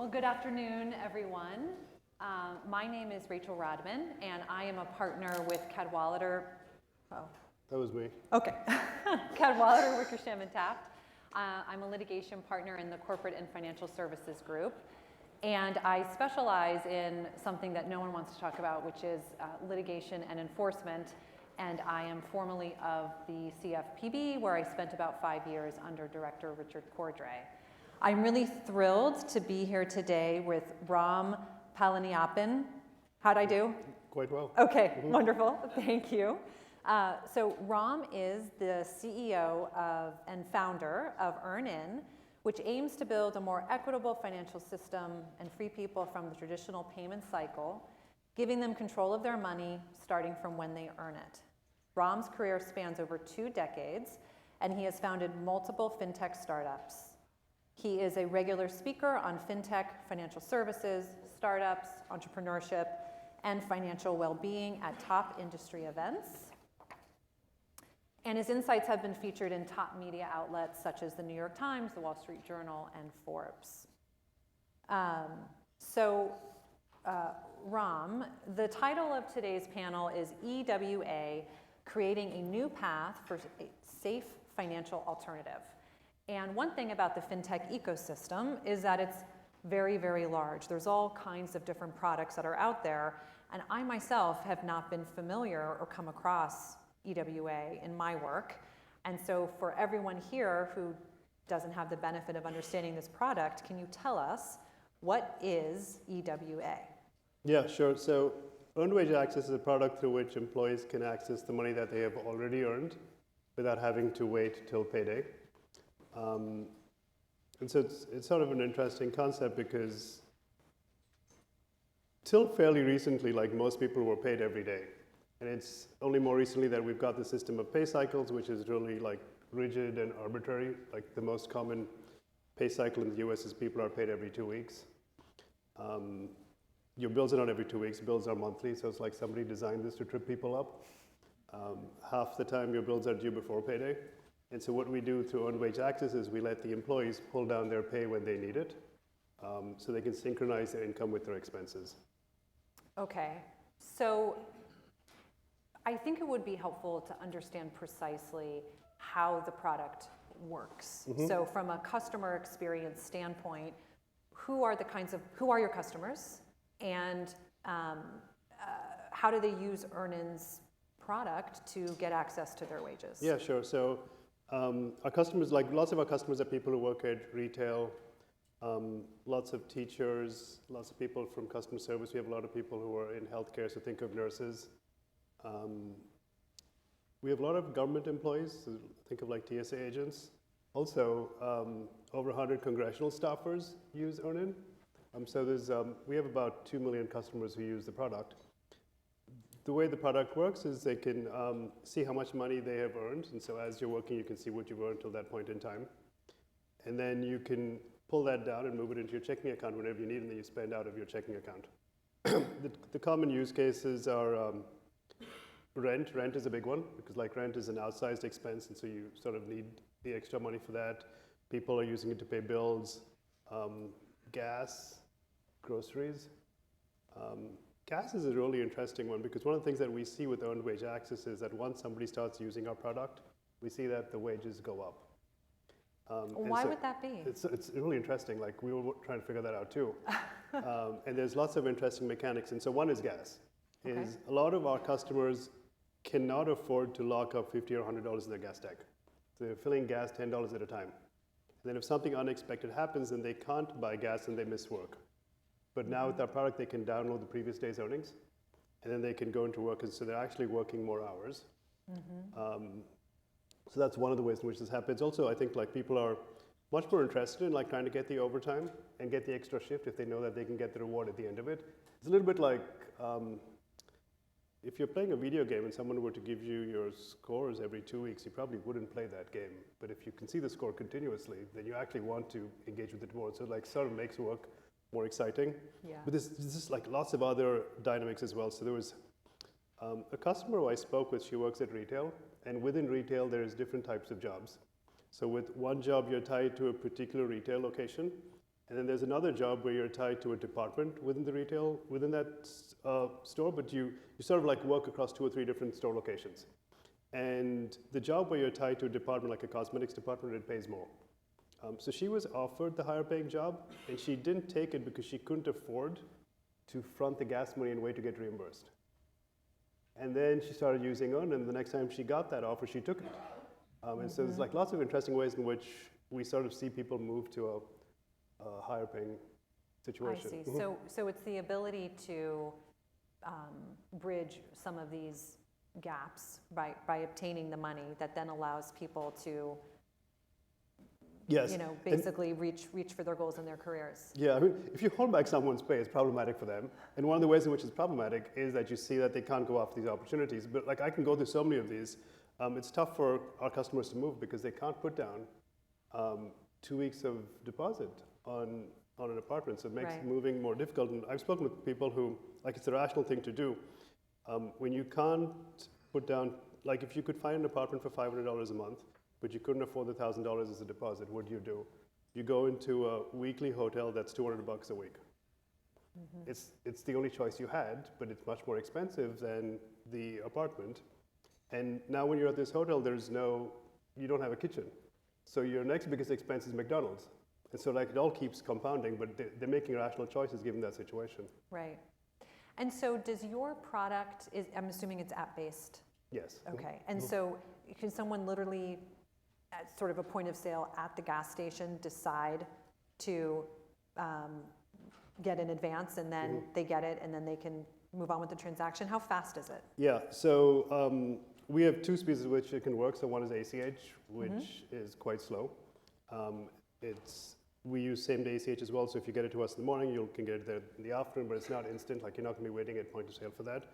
Well, good afternoon, everyone. My name is Rachel Rodman, and I am a partner with Cadwalader. Oh. That was me. Okay. Cadwalader, Wickersham and Taft. I'm a litigation partner in the Corporate and Financial Services Group, and I specialize in something that no one wants to talk about, which is litigation and enforcement. And I am formerly of the CFPB, where I spent about 5 years under Director Richard Cordray. I'm really thrilled to be here today with Ram Palaniappan. How'd I do? Quite well. Okay, wonderful. Thank you. So Ram is the CEO of and founder of EarnIn, which aims to build a more equitable financial system and free people from the traditional payment cycle, giving them control of their money starting from when they earn it. Ram's career spans over 2 decades, and he has founded multiple fintech startups. He is a regular speaker on fintech, financial services, startups, entrepreneurship, and financial well-being at top industry events. And his insights have been featured in top media outlets such as the New York Times, the Wall Street Journal, and Forbes. Ram, the title of today's panel is EWA, Creating a New Path for a Safe Financial Alternative. And one thing about the fintech ecosystem is that it's very, very large. There's all kinds of different products that are out there, and I myself have not been familiar or come across EWA in my work. And so for everyone here who doesn't have the benefit of understanding this product, can you tell us what is EWA? Yeah, sure. So earned wage access is a product through which employees can access the money that they have already earned without having to wait till payday. And so it's sort of an interesting concept because till fairly recently, like most people were paid every day. And it's only more recently that we've got the system of pay cycles, which is really like rigid and arbitrary. Like the most common pay cycle in the US is people are paid every 2 weeks. Your bills are not every 2 weeks, bills are monthly, so it's like somebody designed this to trip people up. Half the time your bills are due before payday. And so what we do through earned wage access is we let the employees pull down their pay when they need it, so they can synchronize their income with their expenses. Okay, so I think it would be helpful to understand precisely how the product works. Mm-hmm. So from a customer experience standpoint, who are your customers, and how do they use EarnIn's product to get access to their wages? Yeah, sure. So our customers, like lots of our customers are people who work at retail, lots of teachers, lots of people from customer service. We have a lot of people who are in healthcare, so think of nurses. We have a lot of government employees, so think of like TSA agents. Also, over 100 congressional staffers use EarnIn. So we have about 2 million customers who use the product. The way the product works is they can see how much money they have earned. And so as you're working, you can see what you've earned till that point in time. And then you can pull that down and move it into your checking account whenever you need, and then you spend out of your checking account. The common use cases are rent. Rent is a big one, because like rent is an outsized expense, and so you sort of need the extra money for that. People are using it to pay bills, gas, groceries. Gas is a really interesting one, because one of the things that we see with earned wage access is that once somebody starts using our product, we see that the wages go up. Why would that be? It's really interesting. Like we were trying to figure that out too. And there's lots of interesting mechanics. And so one is gas. Okay. A lot of our customers cannot afford to lock up $50 or $100 in their gas tank. So they're filling gas $10 at a time. And then if something unexpected happens, then they can't buy gas and they miss work. But now with our product, they can download the previous day's earnings, and then they can go into work, and so they're actually working more hours. Mm-hmm. So that's one of the ways in which this happens. Also, I think like people are much more interested in like trying to get the overtime and get the extra shift if they know that they can get the reward at the end of it. It's a little bit like if you're playing a video game and someone were to give you your scores every 2 weeks, you probably wouldn't play that game. But if you can see the score continuously, then you actually want to engage with it more. So it like sort of makes work more exciting. Yeah. But there's just like lots of other dynamics as well. So there was a customer who I spoke with, she works at retail, and within retail there's different types of jobs. So with one job you're tied to a particular retail location, And then there's another job where you're tied to a department within the retail, within that store, but you sort of like work across 2 or 3 different store locations. And the job where you're tied to a department like a cosmetics department, it pays more. So she was offered the higher paying job, and she didn't take it because she couldn't afford to front the gas money and wait to get reimbursed. And then she started using EarnIn, and the next time she got that offer, she took it. And so there's like lots of interesting ways in which we sort of see people move to a higher paying situation. I see. So it's the ability to bridge some of these gaps by obtaining the money that then allows people to, Yes. basically reach for their goals in their careers. Yeah, I mean, if you hold back someone's pay, it's problematic for them. And one of the ways in which it's problematic is that you see that they can't go after these opportunities. But like I can go through so many of these. It's tough for our customers to move because they can't put down 2 weeks of deposit on an apartment. So it makes moving more difficult. And I've spoken with people who, like, it's a rational thing to do. When you can't put down, like if you could find an apartment for $500 a month, but you couldn't afford the $1,000 as a deposit, what do? You go into a weekly hotel that's $200 a week. It's the only choice you had, but it's much more expensive than the apartment. And now when you're at this hotel, you don't have a kitchen. So your next biggest expense is McDonald's. And so like it all keeps compounding, but they're making rational choices given that situation. Right. And so does your product, I'm assuming it's app-based? Yes. Okay. And so can someone literally, at sort of a point of sale at the gas station, decide to get an advance and then they get it and then they can move on with the transaction? How fast is it? Yeah, so we have 2 speeds at which it can work. So one is ACH, which is quite slow. We use same-day ACH as well, so if you get it to us in the morning, you can get it there in the afternoon, but it's not instant, like you're not going to be waiting at point of sale for that.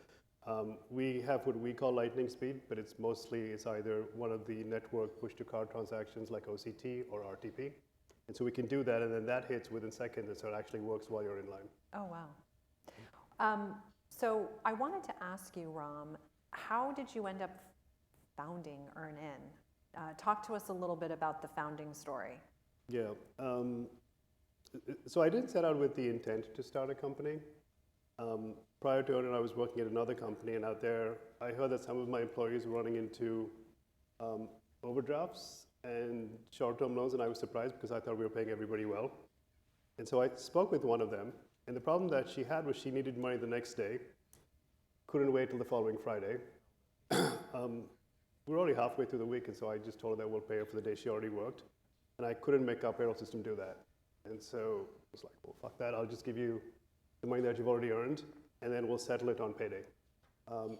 We have what we call lightning speed, but it's either one of the network push-to-card transactions like OCT or RTP. And so we can do that, and then that hits within seconds, and so it actually works while you're in line. Oh, wow. So I wanted to ask you, Ram, how did you end up founding EarnIn? Talk to us a little bit about the founding story. Yeah. So I didn't set out with the intent to start a company. Prior to EarnIn, I was working at another company, and out there, I heard that some of my employees were running into overdrafts and short-term loans, and I was surprised because I thought we were paying everybody well. And so I spoke with one of them, and the problem that she had was she needed money the next day, couldn't wait till the following Friday. We were already halfway through the week, and so I just told her that we'll pay her for the day she already worked. And I couldn't make our payroll system do that. And so I was like, well, fuck that. I'll just give you the money that you've already earned, and then we'll settle it on payday.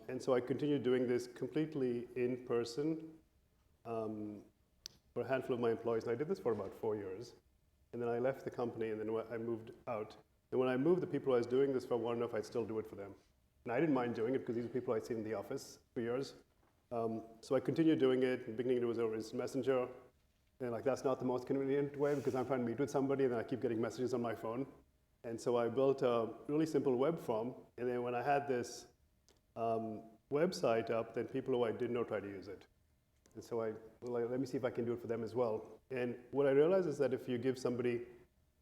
And so I continued doing this completely in person for a handful of my employees. And I did this for about 4 years. And then I left the company, and then I moved out. And when I moved, the people I was doing this for wanted to know if I'd still do it for them. And I didn't mind doing it because these are people I'd seen in the office for years. So I continued doing it. In the beginning, it was over Instant Messenger. And like that's not the most convenient way because I'm trying to meet with somebody and then I keep getting messages on my phone. And so I built a really simple web form. And then when I had this website up, then people who I didn't know tried to use it. And so let me see if I can do it for them as well. And what I realized is that if you give somebody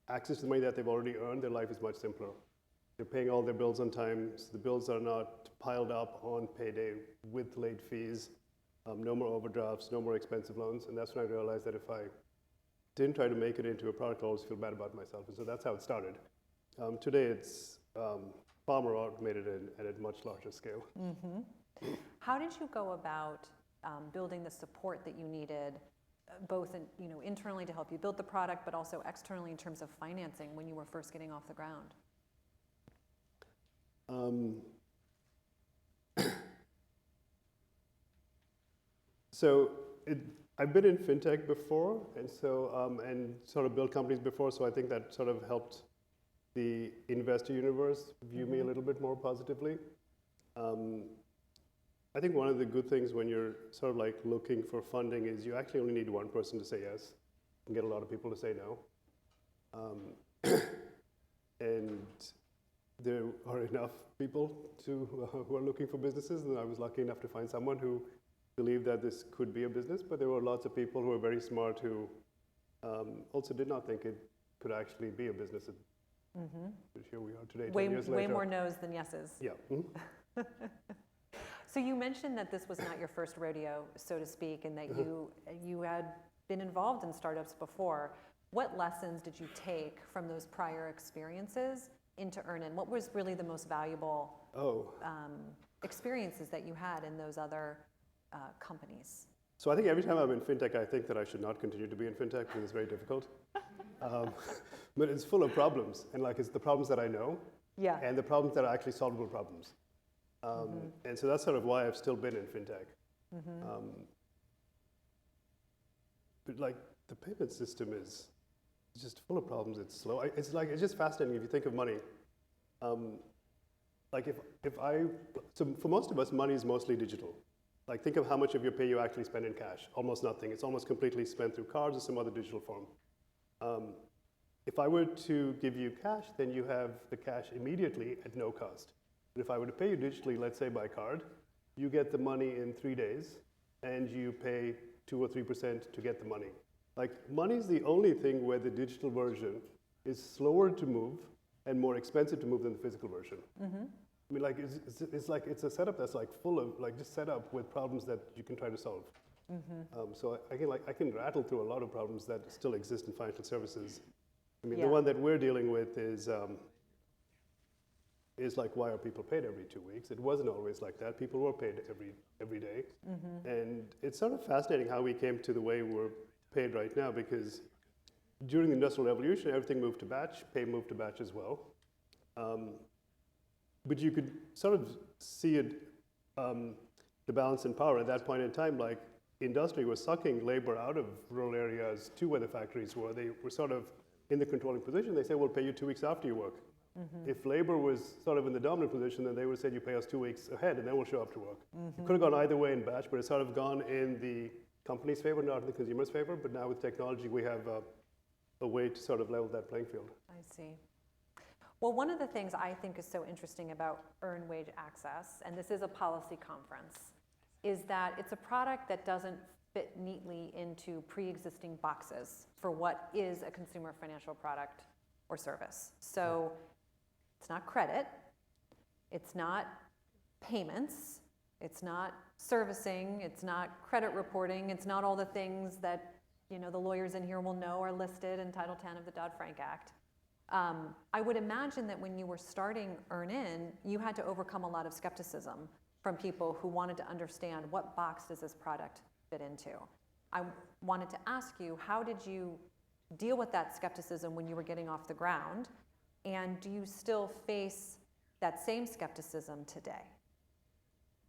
access to the money that they've already earned, their life is much simpler. They're paying all their bills on time, so the bills are not piled up on payday with late fees. No more overdrafts, no more expensive loans. And that's when I realized that if I didn't try to make it into a product, I always feel bad about myself. And so that's how it started. Today, it's far more automated and at a much larger scale. How did you go about building the support that you needed, both internally to help you build the product, but also externally in terms of financing when you were first getting off the ground? So I've been in Fintech before, and so and sort of built companies before, so I think that sort of helped the investor universe view me a little bit more positively. I think one of the good things when you're sort of like looking for funding is you actually only need one person to say yes and get a lot of people to say no. And there are enough people who are looking for businesses, and I was lucky enough to find someone who believed that this could be a business, but there were lots of people who were very smart who also did not think it could actually be a business. Here we are today, 10 Way, years way later. more no's than yeses. Yeah. So you mentioned that this was not your first rodeo, so to speak, and that you had been involved in startups before. What lessons did you take from those prior experiences into EarnIn? What was really the most valuable experiences that you had in those other companies? So I think every time I'm in fintech, I think that I should not continue to be in fintech because it's very difficult. But it's full of problems, and like it's the problems that I know, and the problems that are actually solvable problems. And so that's sort of why I've still been in fintech. But like the payment system is just full of problems. It's slow. It's just fascinating if you think of money. Like so for most of us, money is mostly digital. Like think of how much of your pay you actually spend in cash. Almost nothing. It's almost completely spent through cards or some other digital form. If I were to give you cash, then you have the cash immediately at no cost. But if I were to pay you digitally, let's say by card, you get the money in 3 days, and you pay 2 or 3% to get the money. Like money is the only thing where the digital version is slower to move and more expensive to move than the physical version. I mean, like it's a setup that's like full of like just set up with problems that you can try to solve. So I can rattle through a lot of problems that still exist in financial services. I mean, the one that we're dealing with is like, why are people paid every 2 weeks? It wasn't always like that. People were paid every day. And it's sort of fascinating how we came to the way we're paid right now, because during the Industrial Revolution, everything moved to batch, pay moved to batch as well. But you could sort of see it, the balance in power at that point in time, like industry was sucking labor out of rural areas to where the factories were. They were sort of in the controlling position. They say, we'll pay you 2 weeks after you work. If labor was sort of in the dominant position, then they would say, you pay us 2 weeks ahead, and then we'll show up to work. It could have gone either way in batch, but it's sort of gone in the company's favor, not in the consumer's favor. But now with technology, we have a way to sort of level that playing field. I see. Well, one of the things I think is so interesting about Earned Wage Access, and this is a policy conference, is that it's a product that doesn't fit neatly into pre-existing boxes for what is a consumer financial product or service. So it's not credit, it's not payments, it's not servicing, it's not credit reporting, it's not all the things that the lawyers in here will know are listed in Title 10 of the Dodd-Frank Act. I would imagine that when you were starting EarnIn, you had to overcome a lot of skepticism from people who wanted to understand what box does this product fit into. I wanted to ask you, how did you deal with that skepticism when you were getting off the ground? And do you still face that same skepticism today?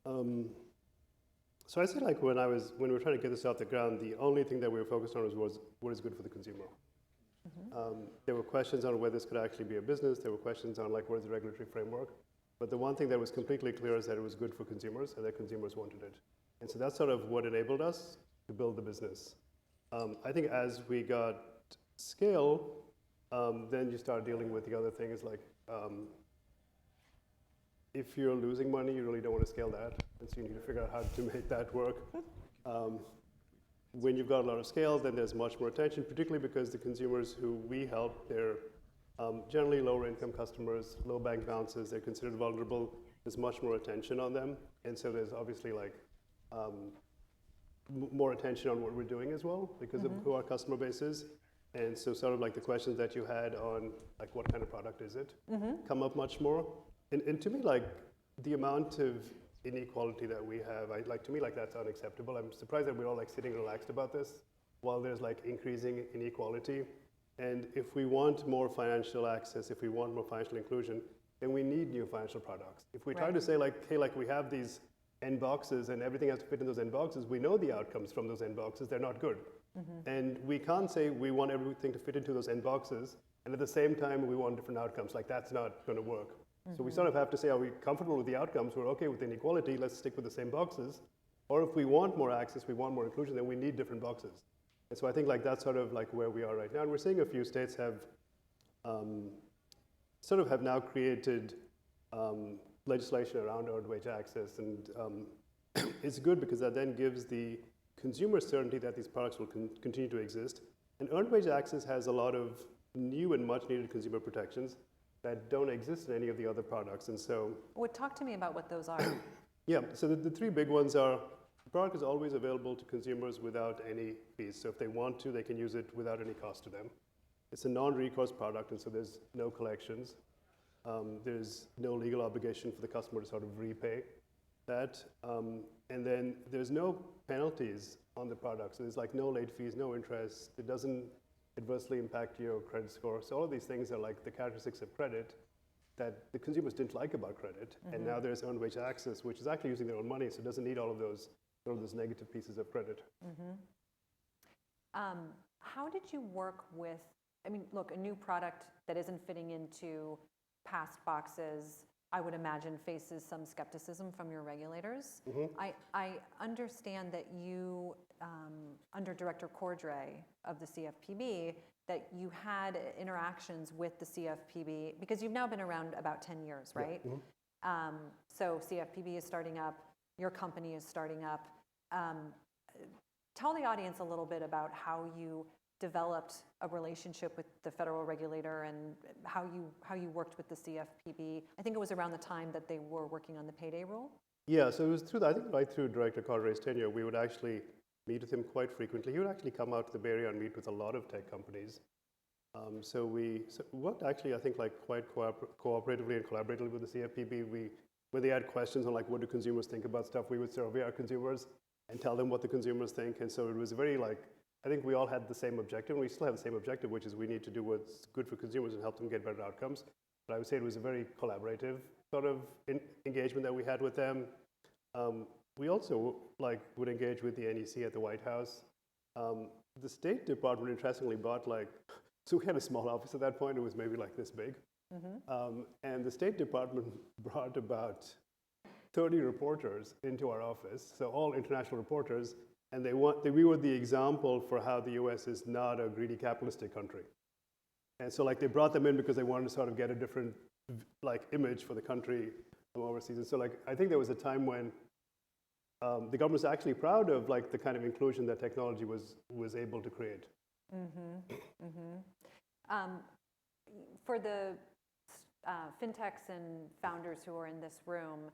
So I say, like when we were trying to get this off the ground, the only thing that we were focused on was what is good for the consumer. There were questions on whether this could actually be a business. There were questions on like what is the regulatory framework. But the one thing that was completely clear is that it was good for consumers and that consumers wanted it. And so that's sort of what enabled us to build the business. I think as we got scale, then you start dealing with the other things like if you're losing money, you really don't want to scale that. And so you need to figure out how to make that work. When you've got a lot of scale, then there's much more attention, particularly because the consumers who we help, they're generally lower income customers, low bank balances, they're considered vulnerable. There's much more attention on them. And so there's obviously like more attention on what we're doing as well because of who our customer base is. And so sort of like the questions that you had on like what kind of product is it come up much more. And to me, like the amount of inequality that we have, to me, like that's unacceptable. I'm surprised that we're all like sitting relaxed about this while there's like increasing inequality. And if we want more financial access, if we want more financial inclusion, then we need new financial products. If we try to say like, hey, like we have these end boxes and everything has to fit in those end boxes, we know the outcomes from those end boxes, they're not good. And we can't say we want everything to fit into those end boxes and at the same time we want different outcomes. Like that's not going to work. So we sort of have to say, are we comfortable with the outcomes? We're okay with inequality, let's stick with the same boxes. Or if we want more access, we want more inclusion, then we need different boxes. And so I think like that's sort of like where we are right now. And we're seeing a few states have now created legislation around earned wage access. And it's good because that then gives the consumer certainty that these products will continue to exist. And earned wage access has a lot of new and much needed consumer protections that don't exist in any of the other products. And so, Well, talk to me about what those are. yeah, so the three big ones are the product is always available to consumers without any fees. So if they want to, they can use it without any cost to them. It's a non-recourse product, and so there's no collections. There's no legal obligation for the customer to sort of repay that. And then there's no penalties on the product. So there's like no late fees, no interest. It doesn't adversely impact your credit score. So all of these things are like the characteristics of credit that the consumers didn't like about credit. And now there's earned wage access, which is actually using their own money, so it doesn't need all of those negative pieces of credit. How did you work with, I mean, look, a new product that isn't fitting into past boxes, I would imagine faces some skepticism from your regulators. I understand that you, under Director Cordray of the CFPB, that you had interactions with the CFPB, because you've now been around about 10 years, right? Yeah. So CFPB is starting up, your company is starting up. Tell the audience a little bit about how you developed a relationship with the federal regulator and how you worked with the CFPB. I think it was around the time that they were working on the payday rule. Yeah, so it was through, I think right through Director Cordray's tenure, we would actually meet with him quite frequently. He would actually come out to the Bay Area and meet with a lot of tech companies. So we worked actually, I think, like quite cooperatively and collaboratively with the CFPB. When they had questions on like what do consumers think about stuff, we would survey our consumers and tell them what the consumers think. And so it was very like, I think we all had the same objective, and we still have the same objective, which is we need to do what's good for consumers and help them get better outcomes. But I would say it was a very collaborative sort of engagement that we had with them. We also like would engage with the NEC at the White House. The State Department, interestingly, brought like, so we had a small office at that point. It was maybe like this big. And the State Department brought about 30 reporters into our office, so all international reporters, and we were the example for how the US is not a greedy capitalistic country. And so like they brought them in because they wanted to sort of get a different like image for the country from overseas. And so like I think there was a time when the government was actually proud of like the kind of inclusion that technology was able to create. For the fintechs and founders who are in this room,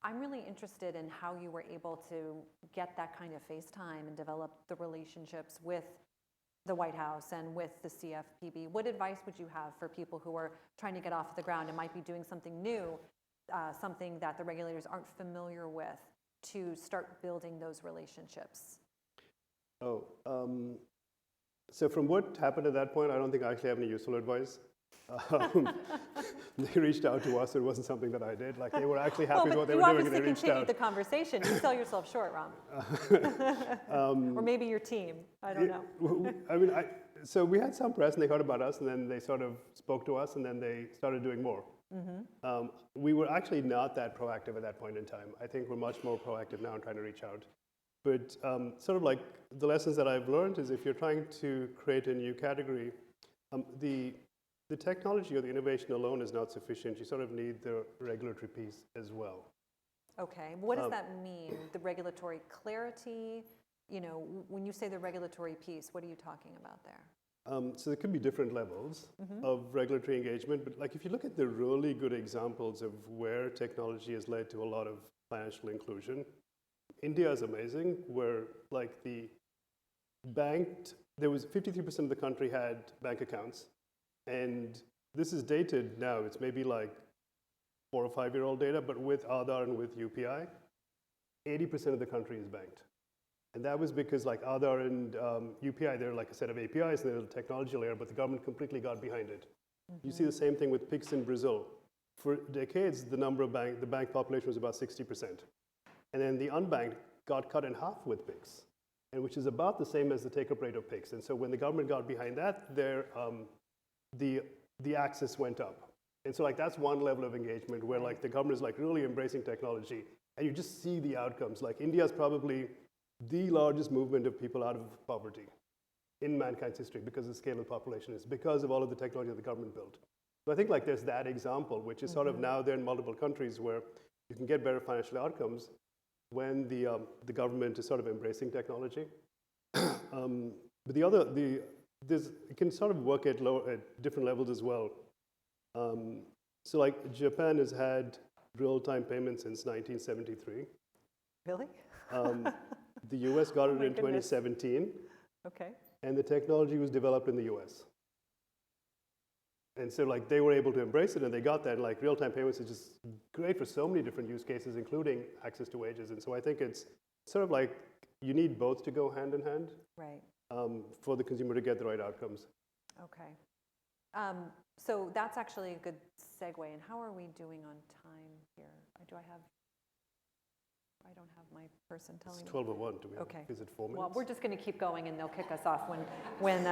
I'm really interested in how you were able to get that kind of face time and develop the relationships with the White House and with the CFPB. What advice would you have for people who are trying to get off the ground and might be doing something new, something that the regulators aren't familiar with, to start building those relationships? So from what happened at that point, I don't think I actually have any useful advice. They reached out to us. It wasn't something that I did. Like they were actually happy with what they were doing, and they reached out. You obviously continued the conversation. You sell yourself short, Ram. Or maybe your team. I don't know. I mean, so we had some press, and they heard about us, and then they sort of spoke to us, and then they started doing more. We were actually not that proactive at that point in time. I think we're much more proactive now in trying to reach out. But sort of like the lessons that I've learned is if you're trying to create a new category, the technology or the innovation alone is not sufficient. You sort of need the regulatory piece as well. Okay, what does that mean? The regulatory clarity? You know, when you say the regulatory piece, what are you talking about there? So there could be different levels of regulatory engagement, but like if you look at the really good examples of where technology has led to a lot of financial inclusion, India is amazing, where like there was 53% of the country had bank accounts. And this is dated now. It's maybe like 4 or 5 year old data, but with Aadhaar and with UPI, 80% of the country is banked. And that was because like Aadhaar and UPI, they're like a set of APIs and there's a technology layer, but the government completely got behind it. You see the same thing with Pix in Brazil. For decades, the bank population was about 60%. And then the unbanked got cut in half with Pix, and which is about the same as the take-up rate of Pix. And so when the government got behind that, the access went up. And so like that's one level of engagement where like the government is like really embracing technology, and you just see the outcomes. Like India is probably the largest movement of people out of poverty in mankind's history because of the scale of the population is because of all of the technology that the government built. So I think like there's that example, which is sort of now there in multiple countries where you can get better financial outcomes when the government is sort of embracing technology. But it can sort of work at different levels as well. So like Japan has had real-time payments since 1973. Really? The US got it my in goodness. 2017, Okay. and the technology was developed in the US. And so like they were able to embrace it, and they got that. And like real-time payments is just great for so many different use cases, including access to wages. And so I think it's sort of like you need both to go hand in hand Right. for the consumer to get the right outcomes. Okay. So that's actually a good segue. And how are we doing on time here? I don't have my person telling It's me. 12:01. Do we? Okay. Is it 4 minutes? Well, we're just going to keep going, and they'll kick us off when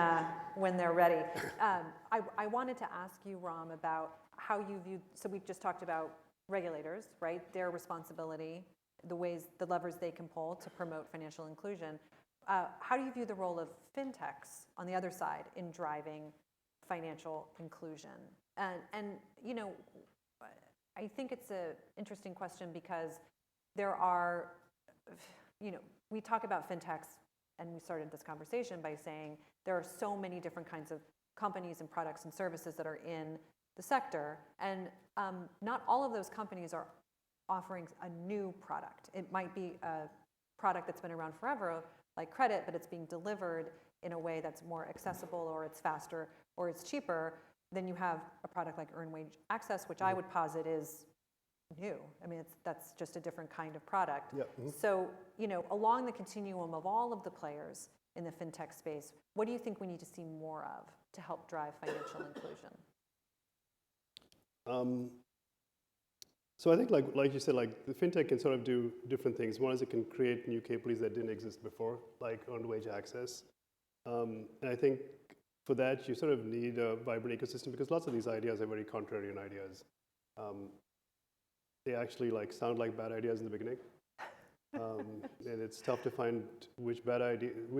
they're ready. I wanted to ask you, Ram, about how you view. So we've just talked about regulators, right? Their responsibility, the levers they can pull to promote financial inclusion. How do you view the role of fintechs on the other side in driving financial inclusion? And you know, I think it's an interesting question because there are, you know, we talk about fintechs, and we started this conversation by saying there are so many different kinds of companies and products and services that are in the sector, and not all of those companies are offering a new product. It might be a product that's been around forever, like credit, but it's being delivered in a way that's more accessible, or it's faster, or it's cheaper. Then you have a product like Earned Wage Access, which I would posit is new. I mean, that's just a different kind of product. Yeah. So, you know, along the continuum of all of the players in the fintech space, what do you think we need to see more of to help drive financial inclusion? So I think, like you said, like the fintech can sort of do different things. One is it can create new capabilities that didn't exist before, like earned wage access. And I think for that you sort of need a vibrant ecosystem, because lots of these ideas are very contrarian ideas. They actually like sound like bad ideas in the beginning, and it's tough to find which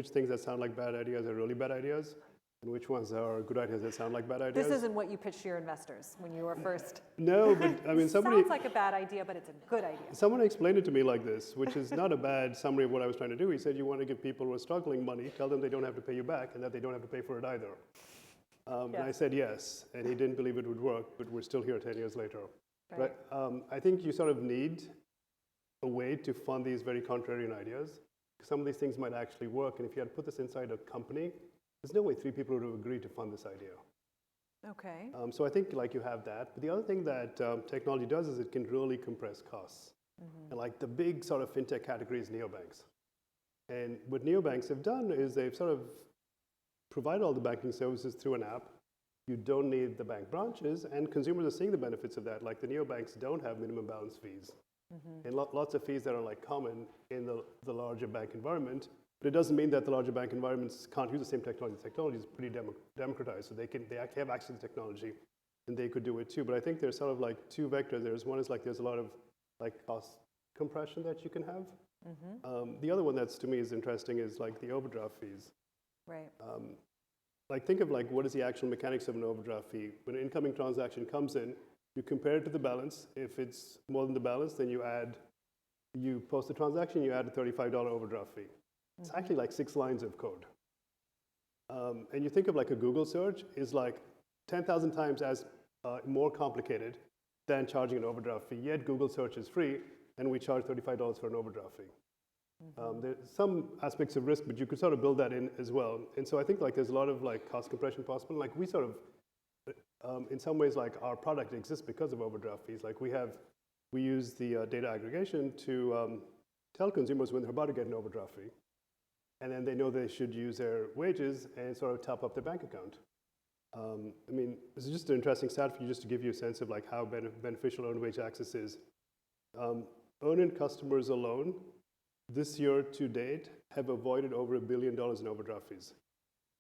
things that sound like bad ideas are really bad ideas, and which ones are good ideas that sound like bad ideas. This isn't what you pitched to your investors when you were first. No, but I mean, Sounds like a bad idea, but it's a good idea. Someone explained it to me like this, which is not a bad summary of what I was trying to do. He said, you want to give people who are struggling money, tell them they don't have to pay you back, and that they don't have to pay for it either. And I said yes, and he didn't believe it would work, but we're still here 10 years later. Right. But I think you sort of need a way to fund these very contrarian ideas. Some of these things might actually work, and if you had put this inside a company, there's no way 3 people would have agreed to fund this idea. Okay. So I think like you have that. But the other thing that technology does is it can really compress costs. And like the big sort of fintech category is neobanks. And what neobanks have done is they've sort of provided all the banking services through an app. You don't need the bank branches, and consumers are seeing the benefits of that. Like the neobanks don't have minimum balance fees, and lots of fees that are like common in the larger bank environment. But it doesn't mean that the larger bank environments can't use the same technology. The technology is pretty democratized, so they actually have access to technology, and they could do it too. But I think there's sort of like 2 vectors. One is like there's a lot of like cost compression that you can have. The other one that's to me is interesting is like the overdraft fees. Right. Like think of like what is the actual mechanics of an overdraft fee. When an incoming transaction comes in, you compare it to the balance. If it's more than the balance, then you post the transaction, you add a $35 overdraft fee. It's actually like 6 lines of code. And you think of like a Google search is like 10,000 times as more complicated than charging an overdraft fee. Yet Google search is free, and we charge $35 for an overdraft fee. There's some aspects of risk, but you could sort of build that in as well. And so I think like there's a lot of like cost compression possible. Like we sort of, in some ways, like our product exists because of overdraft fees. Like we use the data aggregation to tell consumers when they're about to get an overdraft fee, and then they know they should use their wages and sort of top up their bank account. I mean, this is just an interesting stat for you, just to give you a sense of like how beneficial earned wage access is. EarnIn customers alone, this year to date, have avoided over $1 billion in overdraft fees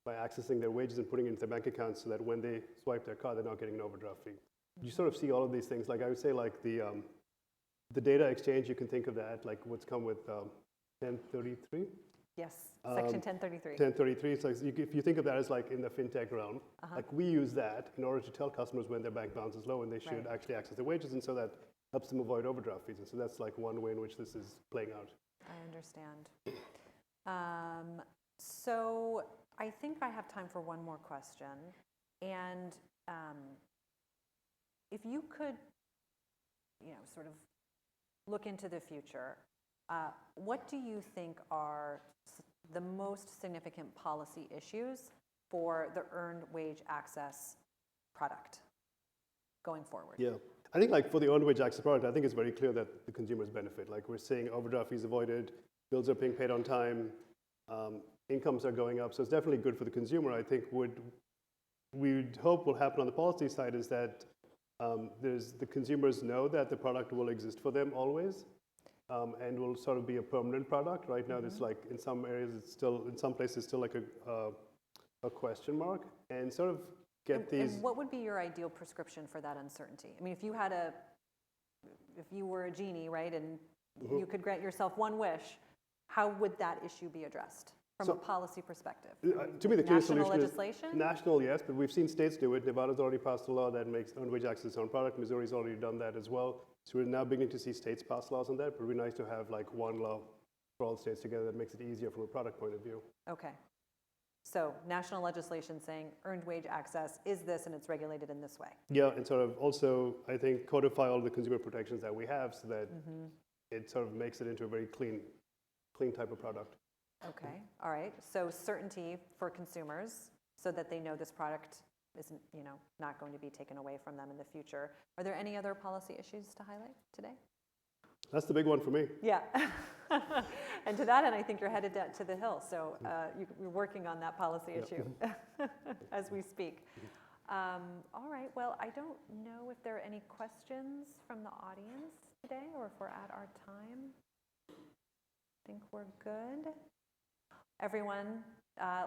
by accessing their wages and putting it into their bank accounts, so that when they swipe their card, they're not getting an overdraft fee. You sort of see all of these things. Like I would say, like the data exchange, you can think of that like what's come with 1033. Yes. Section 1033. 1033. It's like if you think of that as like in the fintech realm, like we use that in order to tell customers when their bank balance is low and they should actually access their wages, and so that helps them avoid overdraft fees. And so that's like one way in which this is playing out. I understand. So I think I have time for one more question. And if you could, sort of look into the future, what do you think are the most significant policy issues for the earned wage access product going forward? Yeah. I think like for the earned wage access product, I think it's very clear that the consumers benefit. Like we're seeing overdraft fees avoided, bills are being paid on time, incomes are going up. So it's definitely good for the consumer. I think what we'd hope will happen on the policy side is that the consumers know that the product will exist for them always, and will sort of be a permanent product. Right now, it's like in some areas, in some places, still like a question mark, and sort of get these. And what would be your ideal prescription for that uncertainty? I mean, if you were a genie, right, and you could grant yourself one wish, how would that issue be addressed from a policy perspective? To me, the clear national solution legislation? is national, yes, but we've seen states do it. Nevada's already passed a law that makes earned wage access on product. Missouri's already done that as well. So we're now beginning to see states pass laws on that, but it would be nice to have like one law for all states together that makes it easier from a product point of view. Okay. So national legislation saying earned wage access is this and it's regulated in this way. Yeah, and sort of also, I think, codify all the consumer protections that we have so that it sort of makes it into a very clean type of product. Okay, all right. So certainty for consumers so that they know this product isn't, not going to be taken away from them in the future. Are there any other policy issues to highlight today? That's the big one for me. Yeah. And to that end, I think you're headed to the Hill. So you're working on that policy issue as we speak. All right. Well, I don't know if there are any questions from the audience today or if we're at our time. I think we're good. Everyone,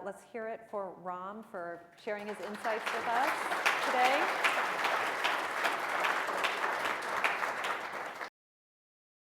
let's hear it for Ram for sharing his insights with us today.